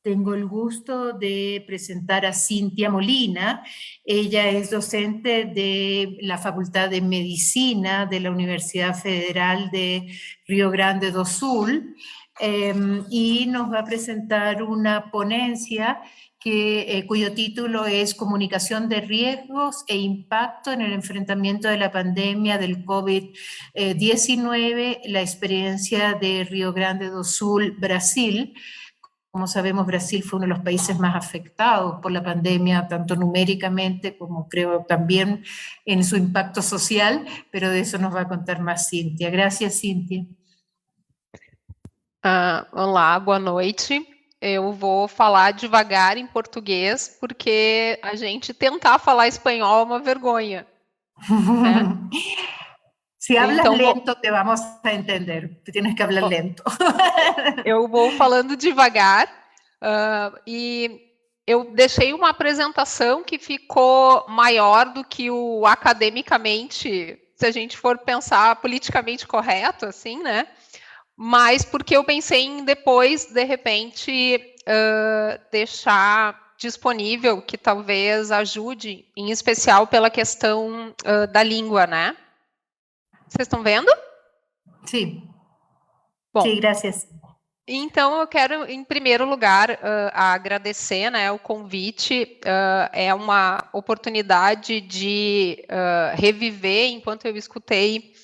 Tengo el gusto de presentar a Cintia Molina. Ella es docente de la Facultad de Medicina de la Universidad Federal de Río Grande do Sul y nos va a presentar una ponencia cuyo título es Comunicación de riesgos e impacto en el enfrentamiento de la pandemia del COVID-19, la experiencia de Río Grande do Sul, Brasil. Como sabemos, Brasil fue uno de los países más afectados por la pandemia, tanto numéricamente como creo también en su impacto social, pero de eso nos va a contar más Cíntia. Gracias, Cíntia. Olá, boa noite. Eu vou falar devagar em português, porque a gente tentar falar espanhol é uma vergonha. Né? Se hablas lento, te vamos a entender. Tu tienes que hablar lento. Eu vou falando devagar e eu deixei uma apresentação que ficou maior do que o academicamente, se a gente for pensar politicamente correto, assim, né? Mas porque eu pensei em depois, de repente, deixar disponível, que talvez ajude, em especial pela questão da língua, né? Vocês estão vendo? Sim. Bom, sim, graças. Então, eu quero, em primeiro lugar, agradecer, né, o convite. É uma oportunidade de reviver, enquanto eu escutei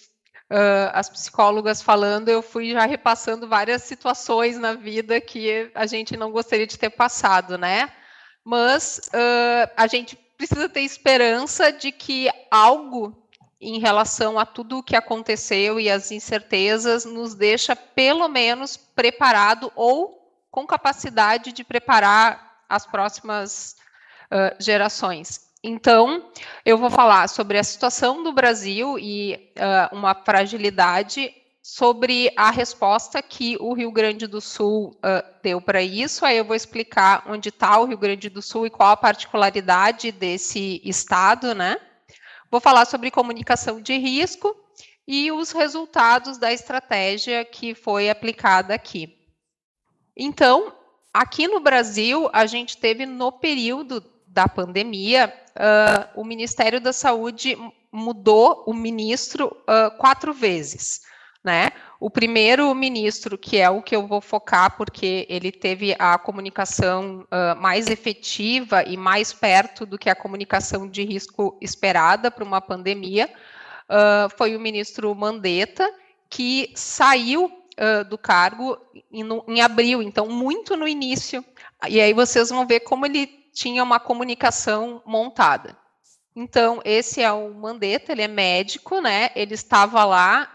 as psicólogas falando, eu fui já repassando várias situações na vida que a gente não gostaria de ter passado, né? Mas a gente precisa ter esperança de que algo em relação a tudo o que aconteceu e as incertezas nos deixa pelo menos preparado ou com capacidade de preparar as próximas gerações. Então, eu vou falar sobre a situação do Brasil e uma fragilidade, sobre a resposta que o Rio Grande do Sul deu para isso. Aí eu vou explicar onde está o Rio Grande do Sul e qual a particularidade desse estado, né? Vou falar sobre comunicação de risco e os resultados da estratégia que foi aplicada aqui. Então, aqui no Brasil, a gente teve no período da pandemia, o Ministério da Saúde mudou o ministro 4 vezes, né? O primeiro ministro, que é o que eu vou focar, porque ele teve a comunicação mais efetiva e mais perto do que a comunicação de risco esperada para uma pandemia, foi o ministro Mandetta, que saiu do cargo em abril, então muito no início, e aí vocês vão ver como ele tinha uma comunicação montada. Então, esse é o Mandetta, ele é médico, né? Ele estava lá,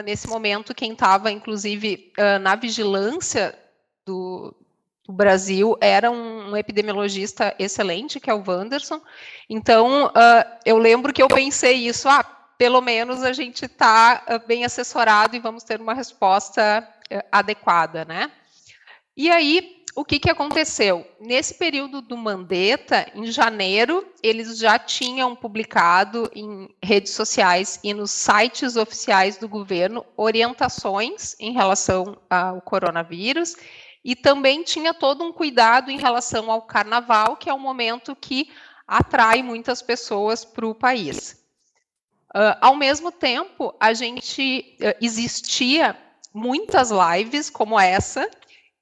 nesse momento, quem estava, inclusive, na vigilância do Brasil era um epidemiologista excelente, que é o Wanderson. Então, eu lembro que eu pensei isso, pelo menos a gente está bem assessorado e vamos ter uma resposta adequada, né? E aí, o que aconteceu? Nesse período do Mandetta, em janeiro, eles já tinham publicado em redes sociais e nos sites oficiais do governo orientações em relação ao coronavírus e também tinha todo um cuidado em relação ao carnaval, que é um momento que atrai muitas pessoas para o país. Ao mesmo tempo, existia muitas lives como essa,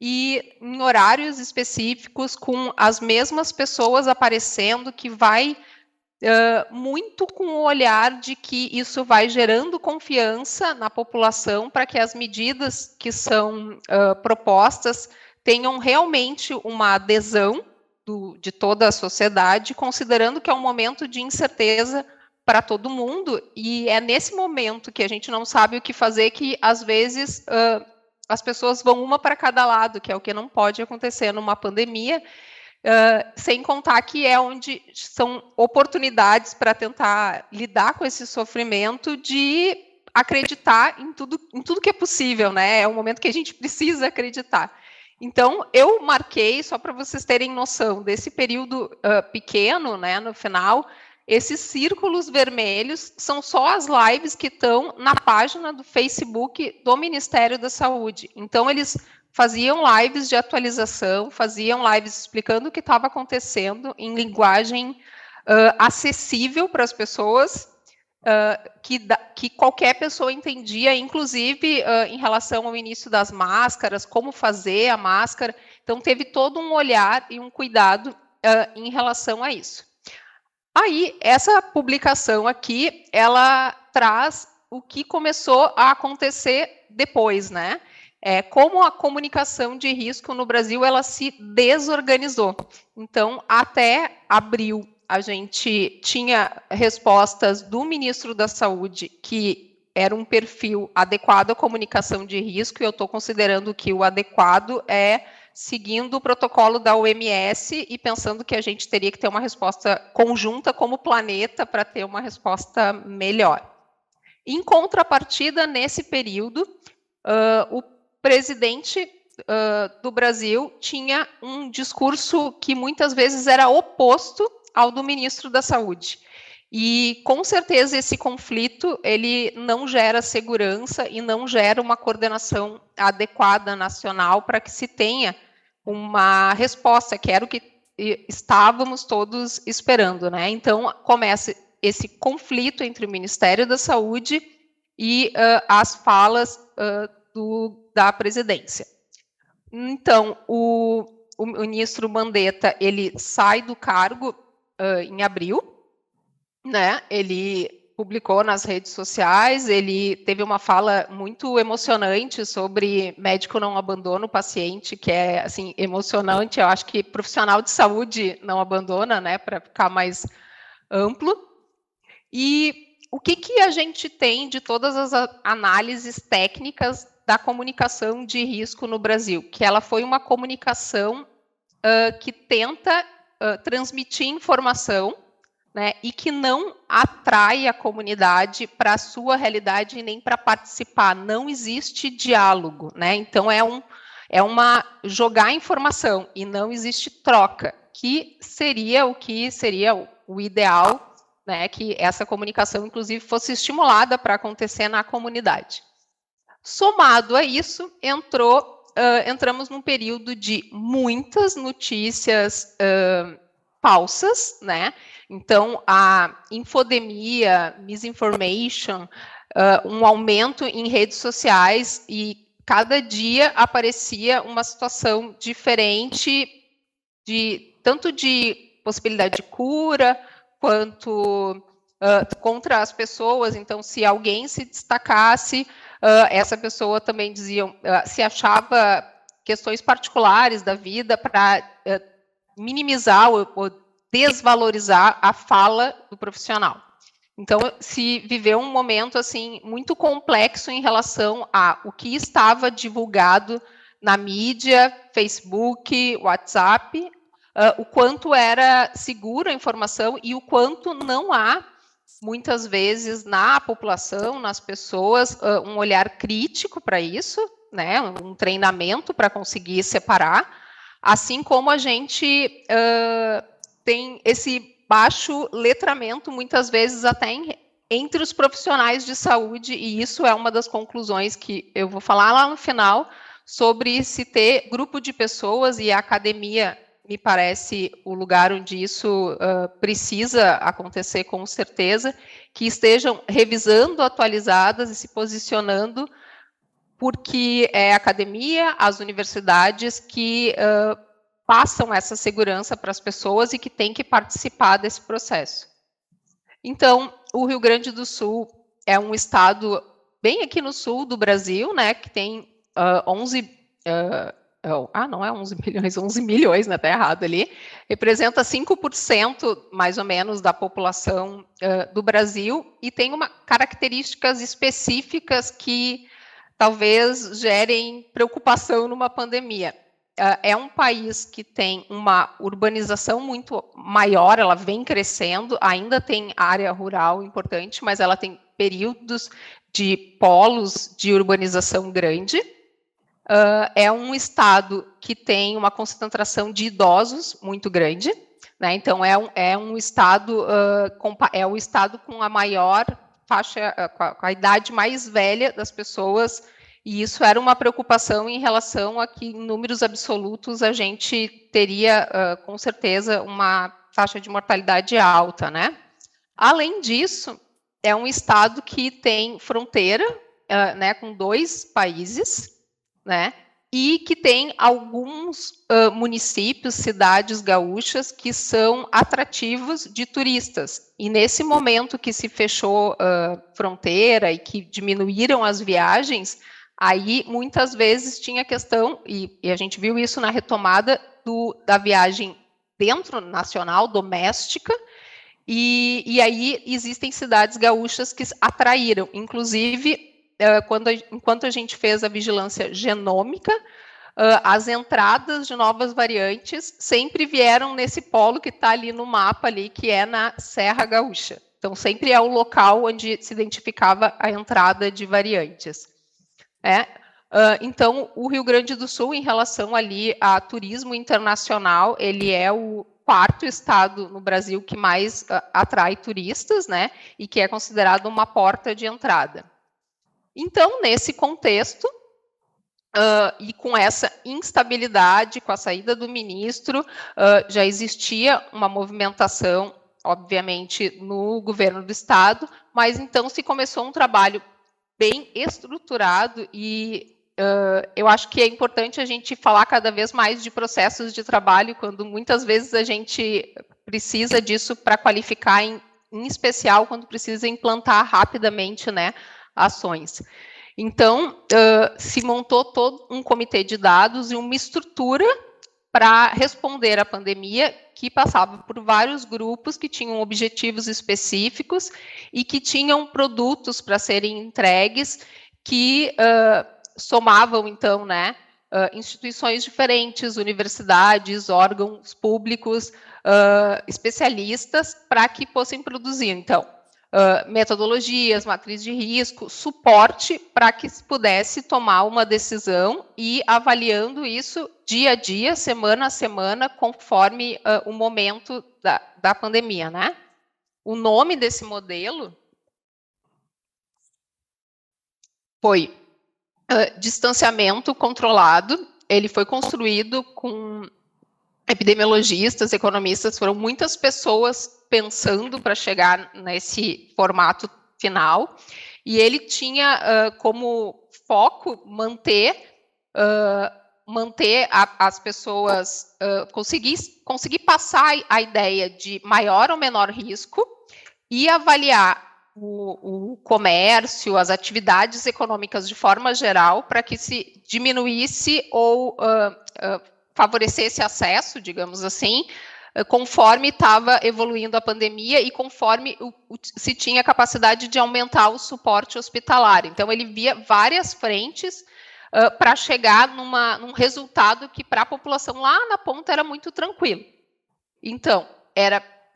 e em horários específicos, com as mesmas pessoas aparecendo, que vai muito com o olhar de que isso vai gerando confiança na população para que as medidas que são propostas tenham realmente uma adesão de toda a sociedade, considerando que é um momento de incerteza para todo mundo, e é nesse momento que a gente não sabe o que fazer que, às vezes, as pessoas vão uma para cada lado, que é o que não pode acontecer numa pandemia, sem contar que é onde são oportunidades para tentar lidar com esse sofrimento de acreditar em tudo que é possível, né? É um momento que a gente precisa acreditar. Então, eu marquei, só para vocês terem noção, desse período pequeno, né, no final, esses círculos vermelhos são só as lives que estão na página do Facebook do Ministério da Saúde. Então, eles faziam lives de atualização, faziam lives explicando o que estava acontecendo em linguagem acessível para as pessoas, que qualquer pessoa entendia, inclusive em relação ao início das máscaras, como fazer a máscara. Então, teve todo um olhar e um cuidado em relação a isso. Aí, essa publicação aqui, ela traz o que começou a acontecer depois, né? Como a comunicação de risco no Brasil, ela se desorganizou. Então, até abril, a gente tinha respostas do ministro da Saúde que era um perfil adequado à comunicação de risco, e eu estou considerando que o adequado é seguindo o protocolo da OMS e pensando que a gente teria que ter uma resposta conjunta como planeta para ter uma resposta melhor. Em contrapartida, nesse período, o presidente do Brasil tinha um discurso que muitas vezes era oposto ao do ministro da Saúde. E, com certeza, esse conflito ele não gera segurança e não gera uma coordenação adequada nacional para que se tenha uma resposta, que era o que estávamos todos esperando, né? Então, começa esse conflito entre o Ministério da Saúde e as falas da presidência. Então, o ministro Mandetta, ele sai do cargo em abril, né? Ele publicou nas redes sociais, ele teve uma fala muito emocionante sobre médico não abandona o paciente, que é, assim, emocionante. Eu acho que profissional de saúde não abandona, né, para ficar mais amplo. E o que a gente tem de todas as análises técnicas da comunicação de risco no Brasil? Que ela foi uma comunicação que tenta transmitir informação, né, e que não atrai a comunidade para a sua realidade nem para participar. Não existe diálogo, né? Então é uma jogar informação e não existe troca, que seria o ideal, né, que essa comunicação, inclusive, fosse estimulada para acontecer na comunidade. Somado a isso, entramos num período de muitas notícias falsas, né? Então, a infodemia, misinformation, um aumento em redes sociais, e cada dia aparecia uma situação diferente, tanto de possibilidade de cura, quanto contra as pessoas. Então, se alguém se destacasse, essa pessoa também se achava questões particulares da vida para minimizar ou desvalorizar a fala do profissional. Então, se viveu um momento assim muito complexo em relação a o que estava divulgado na mídia, Facebook, WhatsApp, o quanto era segura a informação e o quanto não há, muitas vezes, na população, nas pessoas, um olhar crítico para isso, né, um treinamento para conseguir separar, assim como a gente tem esse baixo letramento, muitas vezes até entre os profissionais de saúde, e isso é uma das conclusões que eu vou falar lá no final, sobre se ter grupo de pessoas, e a academia me parece o lugar onde isso precisa acontecer com certeza, que estejam revisando, atualizadas e se posicionando, porque é a academia, as universidades que passam essa segurança para as pessoas e que têm que participar desse processo. Então, o Rio Grande do Sul é um estado bem aqui no sul do Brasil, né, que tem 11 milhões, né, tá errado ali, representa 5% mais ou menos da população do Brasil, e tem características específicas que talvez gerem preocupação numa pandemia. É um país que tem uma urbanização muito maior, ela vem crescendo, ainda tem área rural importante, mas ela tem períodos de polos de urbanização grande. É um estado que tem uma concentração de idosos muito grande, né? Então é um estado, é o estado com a maior faixa, com a idade mais velha das pessoas E isso era uma preocupação em relação a que, em números absolutos, a gente teria, com certeza, uma taxa de mortalidade alta, né? Além disso, é um estado que tem fronteira, né, com 2 países, né? E que tem alguns municípios, cidades gaúchas que são atrativos de turistas. E nesse momento que se fechou fronteira e que diminuíram as viagens, aí muitas vezes tinha a questão, e a gente viu isso na retomada da viagem dentro nacional, doméstica, e aí existem cidades gaúchas que atraíram, inclusive enquanto a gente fez a vigilância genômica, as entradas de novas variantes sempre vieram nesse polo que está ali no mapa, ali, que é na Serra Gaúcha. Então, sempre é o local onde se identificava a entrada de variantes. Então, o Rio Grande do Sul, em relação ali a turismo internacional, ele é o 4º estado no Brasil que mais atrai turistas, né? E que é considerado uma porta de entrada. Então, nesse contexto, e com essa instabilidade, com a saída do ministro, já existia uma movimentação, obviamente, no governo do estado, mas então se começou um trabalho bem estruturado e eu acho que é importante a gente falar cada vez mais de processos de trabalho, quando muitas vezes a gente precisa disso para qualificar, em especial quando precisa implantar rapidamente, né, ações. Então, se montou todo um comitê de dados e uma estrutura para responder à pandemia, que passava por vários grupos que tinham objetivos específicos e que tinham produtos para serem entregues que somavam, então, né, instituições diferentes, universidades, órgãos públicos, especialistas, para que fossem produzir, então, metodologias, matriz de risco, suporte para que se pudesse tomar uma decisão e avaliando isso dia a dia, semana a semana, conforme o momento da pandemia, né? O nome desse modelo foi distanciamento controlado. Ele foi construído com epidemiologistas, economistas, foram muitas pessoas pensando para chegar nesse formato final, e ele tinha como foco manter as pessoas, conseguir passar a ideia de maior ou menor risco e avaliar o comércio, as atividades econômicas de forma geral, para que se diminuísse ou favorecesse acesso, digamos assim, conforme estava evoluindo a pandemia e conforme se tinha capacidade de aumentar o suporte hospitalar. Então, ele via várias frentes para chegar num resultado que, para a população lá na ponta, era muito tranquilo. Então,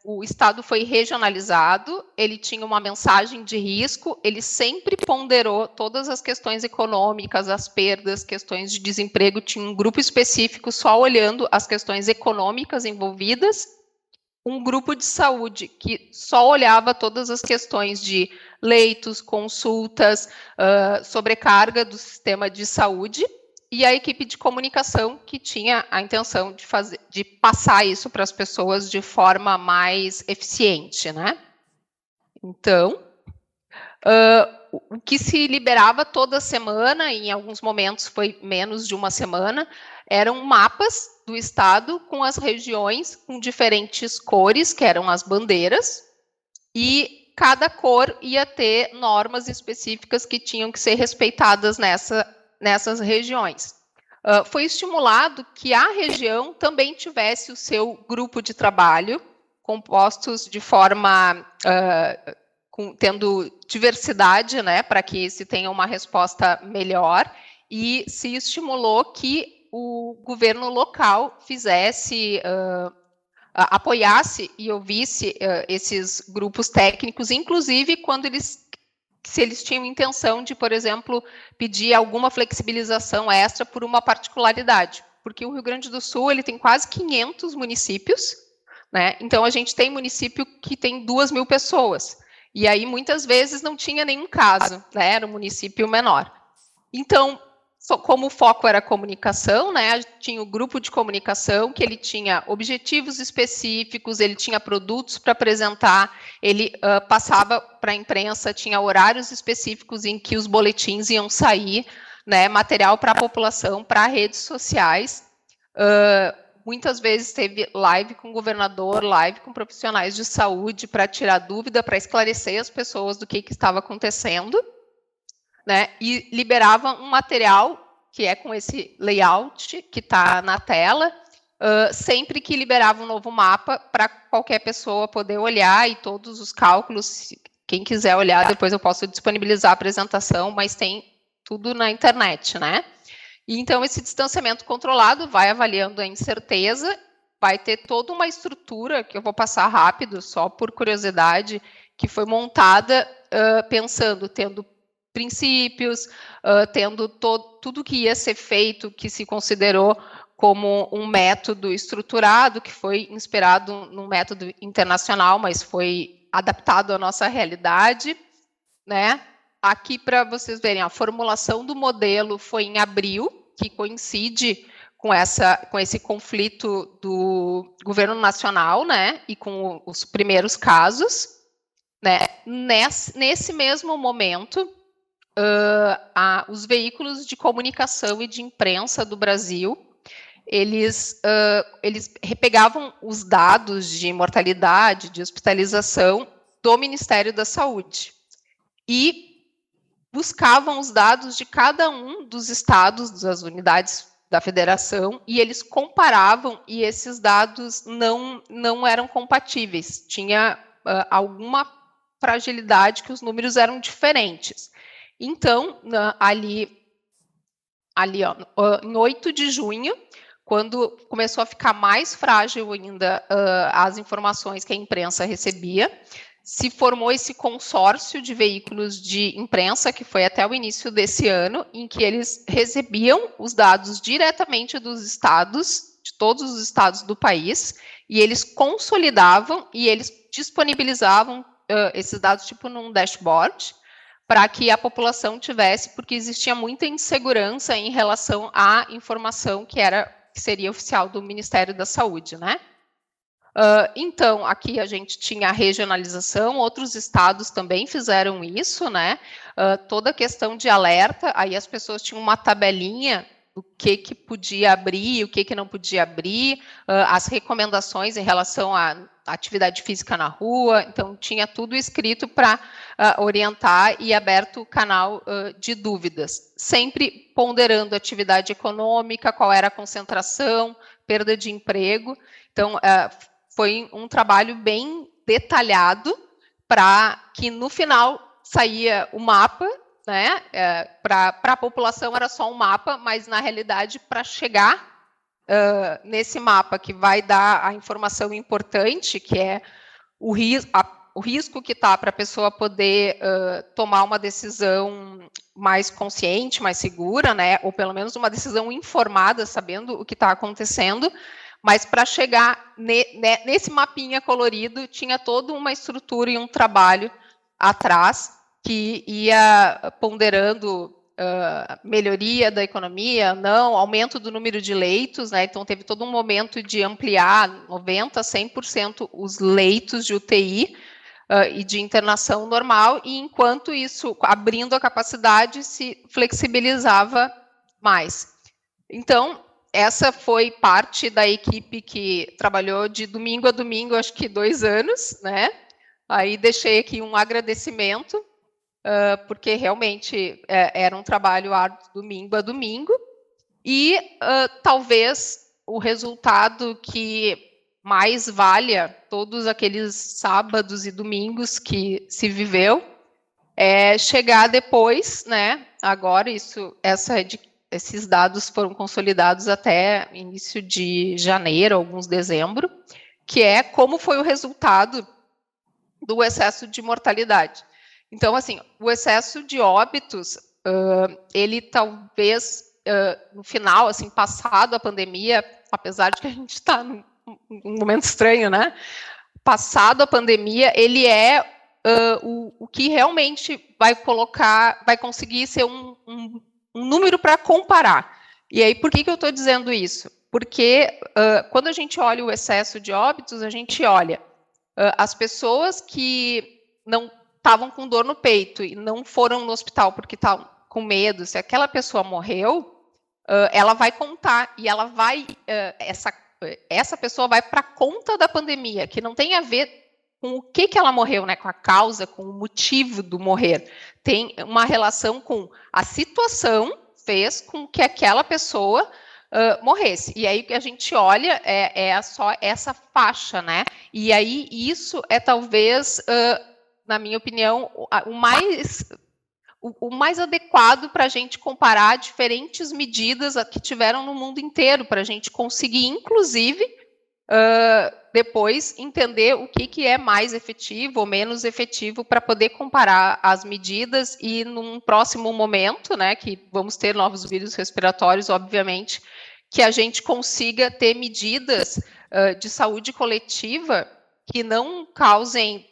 o estado foi regionalizado, ele tinha uma mensagem de risco, ele sempre ponderou todas as questões econômicas, as perdas, questões de desemprego, tinha um grupo específico só olhando as questões econômicas envolvidas, um grupo de saúde que só olhava todas as questões de leitos, consultas, sobrecarga do sistema de saúde, e a equipe de comunicação que tinha a intenção de passar isso para as pessoas de forma mais eficiente, né? Então, o que se liberava toda semana, em alguns momentos foi menos de uma semana, eram mapas do estado com as regiões com diferentes cores, que eram as bandeiras, e cada cor ia ter normas específicas que tinham que ser respeitadas nessas regiões. Foi estimulado que a região também tivesse o seu grupo de trabalho, compostos de forma, tendo diversidade, né, para que se tenha uma resposta melhor, e se estimulou que o governo local fizesse, apoiasse e ouvisse esses grupos técnicos, inclusive quando se eles tinham intenção de, por exemplo, pedir alguma flexibilização extra por uma particularidade, porque o Rio Grande do Sul ele tem quase 500 municípios, né? Então a gente tem município que tem 2.000 pessoas, e aí muitas vezes não tinha nenhum caso, né? Era um município menor. Então, como o foco era comunicação, né, tinha o grupo de comunicação, que ele tinha objetivos específicos, ele tinha produtos para apresentar, ele passava para a imprensa, tinha horários específicos em que os boletins iam sair, né, material para a população, para redes sociais. Muitas vezes teve live com o governador, live com profissionais de saúde para tirar dúvida, para esclarecer as pessoas do que estava acontecendo, né? E liberava um material que é com esse layout que está na tela, sempre que liberava um novo mapa para qualquer pessoa poder olhar e todos os cálculos, quem quiser olhar, depois eu posso disponibilizar a apresentação, mas tem tudo na internet, né? E então esse distanciamento controlado vai avaliando a incerteza, vai ter toda uma estrutura, que eu vou passar rápido, só por curiosidade, que foi montada tendo princípios, tendo tudo que ia ser feito, que se considerou como um método estruturado, que foi inspirado num método internacional, mas foi adaptado à nossa realidade, né? Aqui, para vocês verem, a formulação do modelo foi em abril, que coincide com esse conflito do governo nacional, né? E com os primeiros casos, né? Nesse mesmo momento, os veículos de comunicação e de imprensa do Brasil, eles pegavam os dados de mortalidade, de hospitalização do Ministério da Saúde e buscavam os dados de cada um dos estados, das unidades da federação, e eles comparavam, e esses dados não eram compatíveis. Tinha alguma fragilidade, que os números eram diferentes. Então, ali ó, em 8 de junho, quando começou a ficar mais frágil ainda as informações que a imprensa recebia, se formou esse consórcio de veículos de imprensa, que foi até o início desse ano, em que eles recebiam os dados diretamente dos estados, de todos os estados do país, e eles consolidavam e eles disponibilizavam esses dados tipo num dashboard, para que a população tivesse, porque existia muita insegurança em relação à informação que seria oficial do Ministério da Saúde, né? Então, aqui a gente tinha a regionalização, outros estados também fizeram isso, né? Toda a questão de alerta, aí as pessoas tinham uma tabelinha do que podia abrir, o que não podia abrir, as recomendações em relação à atividade física na rua, então tinha tudo escrito para orientar e aberto o canal de dúvidas, sempre ponderando atividade econômica, qual era a concentração, perda de emprego, então foi um trabalho bem detalhado para que no final saía o mapa, né? Para a população era só um mapa, mas na realidade para chegar nesse mapa que vai dar a informação importante, que é o risco que está para a pessoa poder tomar uma decisão mais consciente, mais segura, né? Ou pelo menos uma decisão informada, sabendo o que está acontecendo. Mas para chegar nesse mapinha colorido, tinha toda uma estrutura e um trabalho atrás que ia ponderando melhoria da economia, não, aumento do número de leitos, né? Então teve todo um momento de ampliar 90%, 100% os leitos de UTI e de internação normal, e enquanto isso, abrindo a capacidade, se flexibilizava mais. Então, essa foi parte da equipe que trabalhou de domingo a domingo, acho que 2 anos, né? Aí deixei aqui um agradecimento, porque realmente era um trabalho árduo domingo a domingo, e talvez o resultado que mais valha todos aqueles sábados e domingos que se viveu é chegar depois, né? Agora esses dados foram consolidados até início de janeiro, alguns dezembro, que é como foi o resultado do excesso de mortalidade. Então, assim, o excesso de óbitos, ele talvez, no final, assim, passado a pandemia, apesar de que a gente está num momento estranho, né? Passado a pandemia, ele é o que realmente vai conseguir ser um número para comparar. E aí, por que eu estou dizendo isso? Porque quando a gente olha o excesso de óbitos, a gente olha as pessoas que não estavam com dor no peito e não foram no hospital porque estavam com medo, se aquela pessoa morreu, ela vai contar e ela vai, essa pessoa vai para a conta da pandemia, que não tem a ver com o que ela morreu, né, com a causa, com o motivo do morrer. Tem uma relação com a situação fez com que aquela pessoa morresse. E aí que a gente olha só essa faixa, né? E aí isso é talvez, na minha opinião, o mais adequado para a gente comparar diferentes medidas que tiveram no mundo inteiro, para a gente conseguir, inclusive, depois entender o que é mais efetivo ou menos efetivo para poder comparar as medidas e num próximo momento, né, que vamos ter novos vírus respiratórios, obviamente, que a gente consiga ter medidas de saúde coletiva que não causem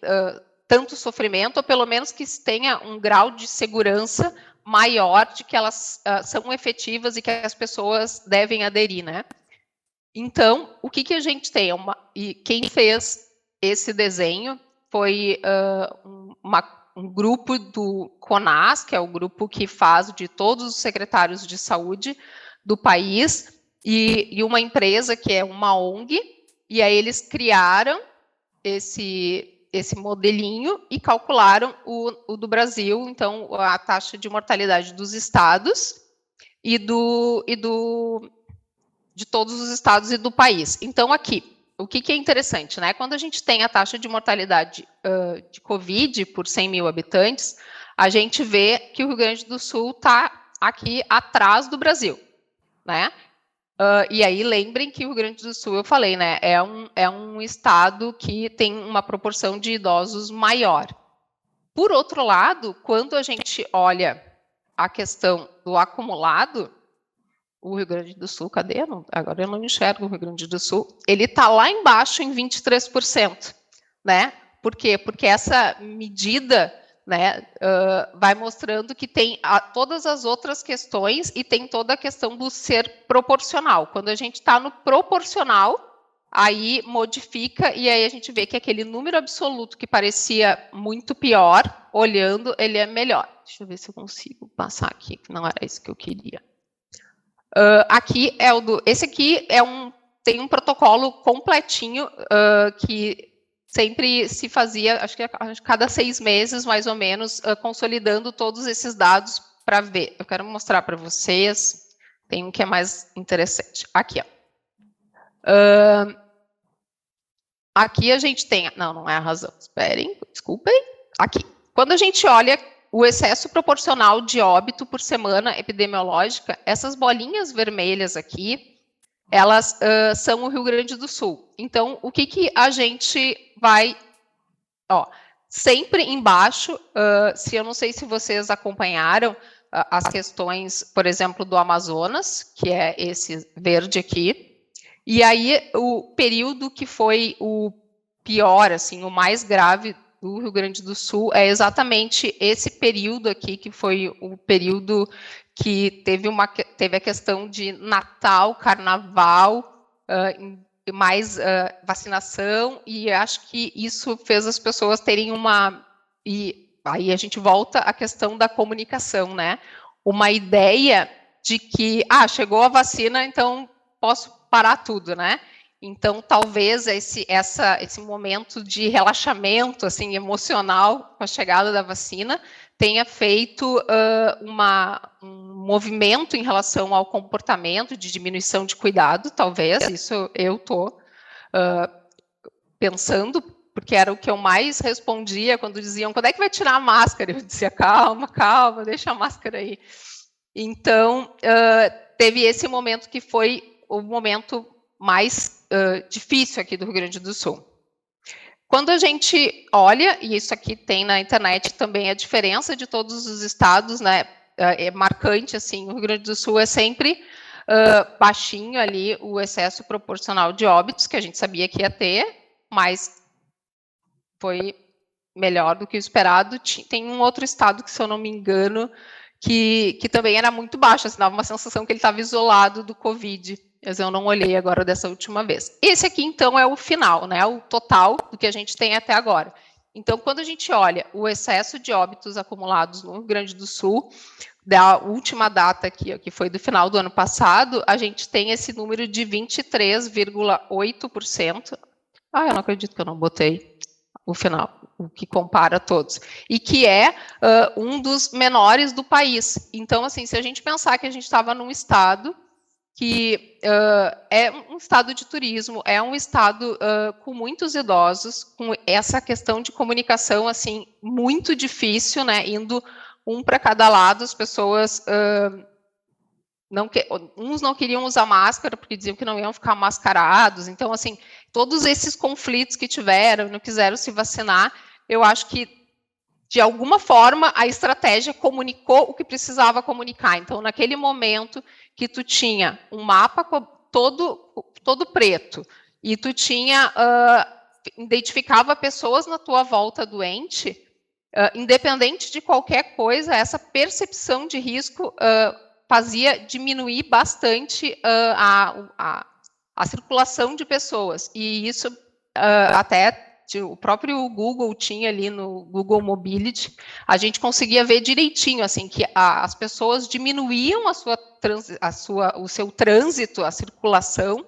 tanto sofrimento, ou pelo menos que tenha um grau de segurança maior de que elas são efetivas e que as pessoas devem aderir, né? Então, o que a gente tem? E quem fez esse desenho foi um grupo do CONAS, que é o grupo que faz de todos os secretários de saúde do país, e uma empresa que é uma ONG, e aí eles criaram esse modelinho e calcularam o do Brasil, então a taxa de mortalidade dos estados de todos os estados e do país. Então, aqui, o que é interessante, né? Quando a gente tem a taxa de mortalidade de Covid por 100 mil habitantes, a gente vê que o Rio Grande do Sul está aqui atrás do Brasil, né? E aí, lembrem que o Rio Grande do Sul, eu falei, né? É um estado que tem uma proporção de idosos maior. Por outro lado, quando a gente olha a questão do acumulado, o Rio Grande do Sul, cadê? Agora eu não enxergo o Rio Grande do Sul. Ele está lá embaixo em 23%, né? Por quê? Porque essa medida, né, vai mostrando que tem todas as outras questões e tem toda a questão do ser proporcional. Quando a gente está no proporcional, aí modifica e aí a gente vê que aquele número absoluto que parecia muito pior, olhando, ele é melhor. Deixa eu ver se eu consigo passar aqui, que não era isso que eu queria. Aqui é esse aqui tem um protocolo completinho que sempre se fazia, acho que a cada 6 meses, mais ou menos, consolidando todos esses dados para ver. Eu quero mostrar para vocês, tem um que é mais interessante. Aqui, ó. Aqui a gente tem, não é a razão, esperem, desculpem. Aqui, quando a gente olha o excesso proporcional de óbito por semana epidemiológica, essas bolinhas vermelhas aqui, elas são o Rio Grande do Sul. Então, o que a gente vai... sempre embaixo, eu não sei se vocês acompanharam as questões, por exemplo, do Amazonas, que é esse verde aqui, e aí o período que foi o pior, assim, o mais grave do Rio Grande do Sul é exatamente esse período aqui, que foi o período que teve a questão de Natal, Carnaval, mais vacinação, e acho que isso fez as pessoas terem e aí a gente volta à questão da comunicação, né? Uma ideia de que, chegou a vacina, então posso parar tudo, né? Então, talvez esse momento de relaxamento assim, emocional com a chegada da vacina tenha feito um movimento em relação ao comportamento de diminuição de cuidado, talvez, isso eu estou pensando, porque era o que eu mais respondia quando diziam, quando é que vai tirar a máscara? Eu dizia, calma, deixa a máscara aí. Então, teve esse momento que foi o momento mais difícil aqui do Rio Grande do Sul. Quando a gente olha, e isso aqui tem na internet também a diferença de todos os estados, né, é marcante, assim, o Rio Grande do Sul é sempre baixinho ali o excesso proporcional de óbitos, que a gente sabia que ia ter, mas foi melhor do que o esperado. Tem um outro estado que, se eu não me engano, que também era muito baixo, assim, dava uma sensação que ele estava isolado do Covid, mas eu não olhei agora dessa última vez. Esse aqui, então, é o final, né, o total do que a gente tem até agora. Então, quando a gente olha o excesso de óbitos acumulados no Rio Grande do Sul, da última data aqui, que foi do final do ano passado, a gente tem esse número de 23,8%. Eu não acredito que eu não botei o final, o que compara todos. E que é um dos menores do país. Então, assim, se a gente pensar que a gente estava num estado que é um estado de turismo, é um estado com muitos idosos, com essa questão de comunicação, assim, muito difícil, né, indo um para cada lado, as pessoas uns não queriam usar máscara porque diziam que não iam ficar mascarados. Então, assim, todos esses conflitos que tiveram, não quiseram se vacinar, eu acho que, de alguma forma, a estratégia comunicou o que precisava comunicar. Então, naquele momento que tu tinha um mapa todo preto e tu tinha identificava pessoas na tua volta doente, independente de qualquer coisa, essa percepção de risco fazia diminuir bastante a circulação de pessoas. E isso até o próprio Google tinha ali no Google Mobility, a gente conseguia ver direitinho, assim, que as pessoas diminuíam o seu trânsito, a circulação,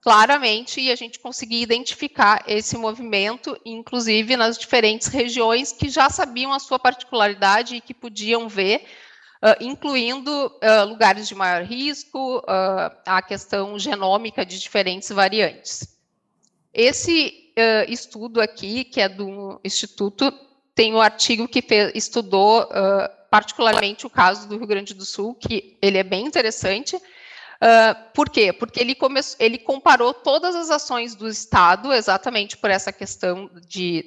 claramente, e a gente conseguia identificar esse movimento, inclusive nas diferentes regiões que já sabiam a sua particularidade e que podiam ver, incluindo lugares de maior risco, a questão genômica de diferentes variantes. Esse estudo aqui, que é do Instituto, tem um artigo que estudou particularmente o caso do Rio Grande do Sul, que ele é bem interessante. Por quê? Porque ele comparou todas as ações do Estado, exatamente por essa questão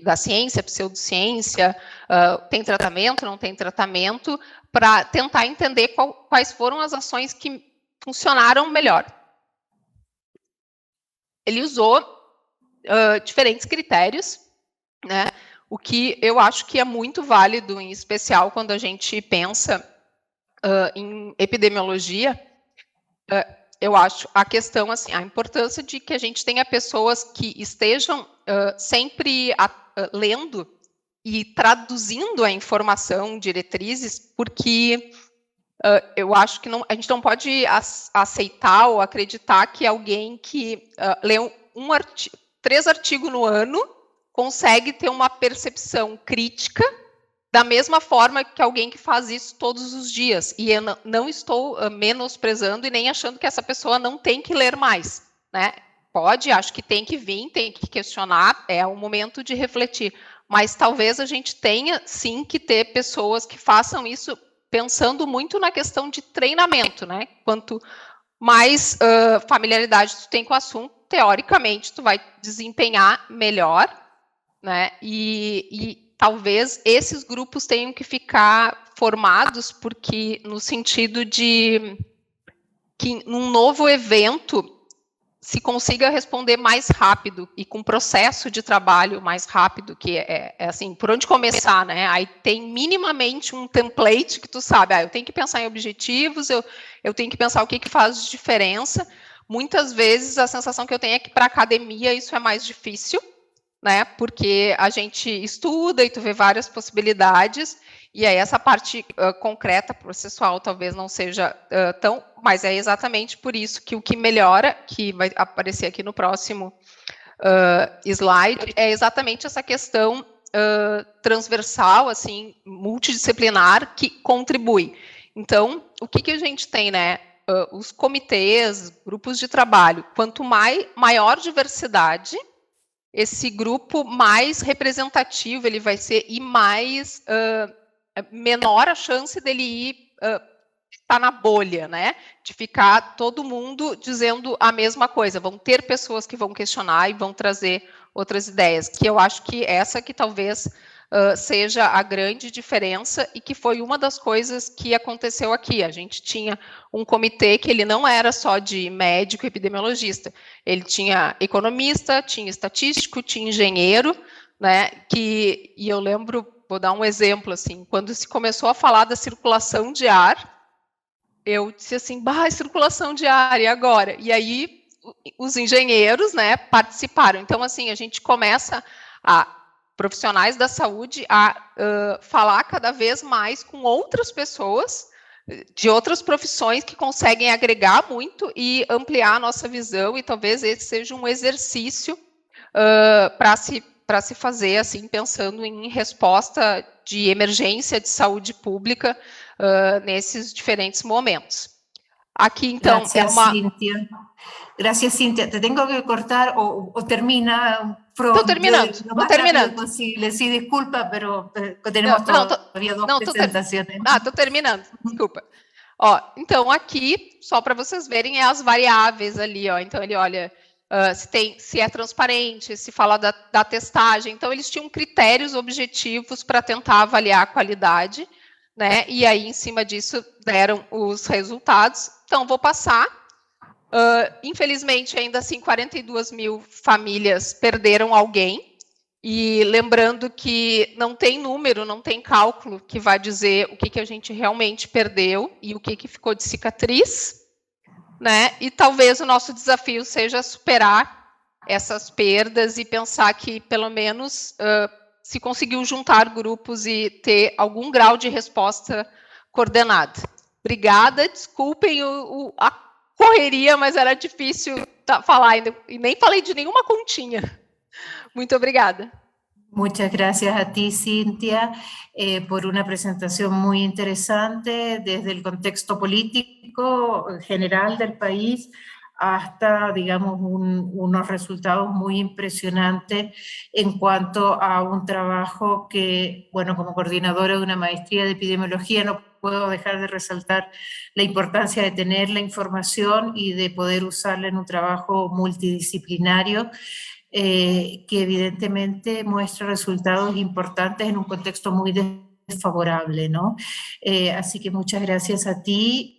da ciência, pseudociência, tem tratamento, não tem tratamento, para tentar entender quais foram as ações que funcionaram melhor. Ele usou diferentes critérios, né? O que eu acho que é muito válido, em especial quando a gente pensa em epidemiologia. Eu acho a questão, assim, a importância de que a gente tenha pessoas que estejam sempre lendo e traduzindo a informação, diretrizes, porque eu acho que a gente não pode aceitar ou acreditar que alguém que lê 3 artigos no ano consegue ter uma percepção crítica da mesma forma que alguém que faz isso todos os dias. E eu não estou menosprezando e nem achando que essa pessoa não tem que ler mais, né? Pode, acho que tem que vir, tem que questionar, é o momento de refletir. Mas talvez a gente tenha, sim, que ter pessoas que façam isso pensando muito na questão de treinamento, né? Quanto mais familiaridade tu tem com o assunto, teoricamente, tu vai desempenhar melhor, né? E talvez esses grupos tenham que ficar formados, porque no sentido de que num novo evento se consiga responder mais rápido e com processo de trabalho mais rápido, que é assim, por onde começar, né? Aí tem minimamente um template que tu sabe, eu tenho que pensar em objetivos, eu tenho que pensar o que faz diferença. Muitas vezes a sensação que eu tenho é que para a academia isso é mais difícil, né? Porque a gente estuda e tu vê várias possibilidades, e aí essa parte concreta, processual, talvez não seja tão, mas é exatamente por isso que o que melhora, que vai aparecer aqui no próximo slide, é exatamente essa questão transversal, assim, multidisciplinar, que contribui. Então, o que a gente tem, né? Os comitês, grupos de trabalho, quanto maior diversidade, esse grupo mais representativo ele vai ser e mais menor a chance dele ir estar na bolha, né? De ficar todo mundo dizendo a mesma coisa. Vão ter pessoas que vão questionar e vão trazer outras ideias. Que eu acho que essa que talvez seja a grande diferença e que foi uma das coisas que aconteceu aqui. A gente tinha um comitê que ele não era só de médico e epidemiologista, ele tinha economista, tinha estatístico, tinha engenheiro, né? E eu lembro vou dar um exemplo, assim, quando se começou a falar da circulação de ar, eu disse assim, circulação de ar, e agora? E aí, os engenheiros, né, participaram. Então, assim, a gente começa profissionais da saúde a falar cada vez mais com outras pessoas de outras profissões que conseguem agregar muito e ampliar a nossa visão, e talvez esse seja um exercício para se fazer, assim, pensando em resposta de emergência de saúde pública nesses diferentes momentos. Aqui, então, Gracias, Cintia. Gracias, Cintia. Te tengo que cortar o termina pronto. Lo más rápido posible. Sí, disculpa, pero tenemos todavía dos presentaciones. Estou terminando, desculpa. Ó, então, aqui, só para vocês verem, é as variáveis ali, ó. Então, ele olha se é transparente, se fala da testagem. Então, eles tinham critérios objetivos para tentar avaliar a qualidade, né? E aí, em cima disso, deram os resultados. Então, vou passar. Infelizmente, ainda assim, 42 mil famílias perderam alguém. E lembrando que não tem número, não tem cálculo que vai dizer o que a gente realmente perdeu e o que ficou de cicatriz, né? E talvez o nosso desafio seja superar essas perdas e pensar que, pelo menos, se conseguiu juntar grupos e ter algum grau de resposta coordenada. Obrigada, desculpem a correria, mas era difícil falar ainda, e nem falei de nenhuma continha. Muito obrigada. Muchas gracias a ti, Cintia, por una presentación muy interesante desde el contexto político general del país hasta, digamos, unos resultados muy impresionantes en cuanto a un trabajo que, bueno, como coordinadora de una maestría de epidemiología no puedo dejar de resaltar la importancia de tener la información y de poder usarla en un trabajo multidisciplinario que evidentemente muestra resultados importantes en un contexto muy desfavorable, ¿no? Así que muchas gracias a ti.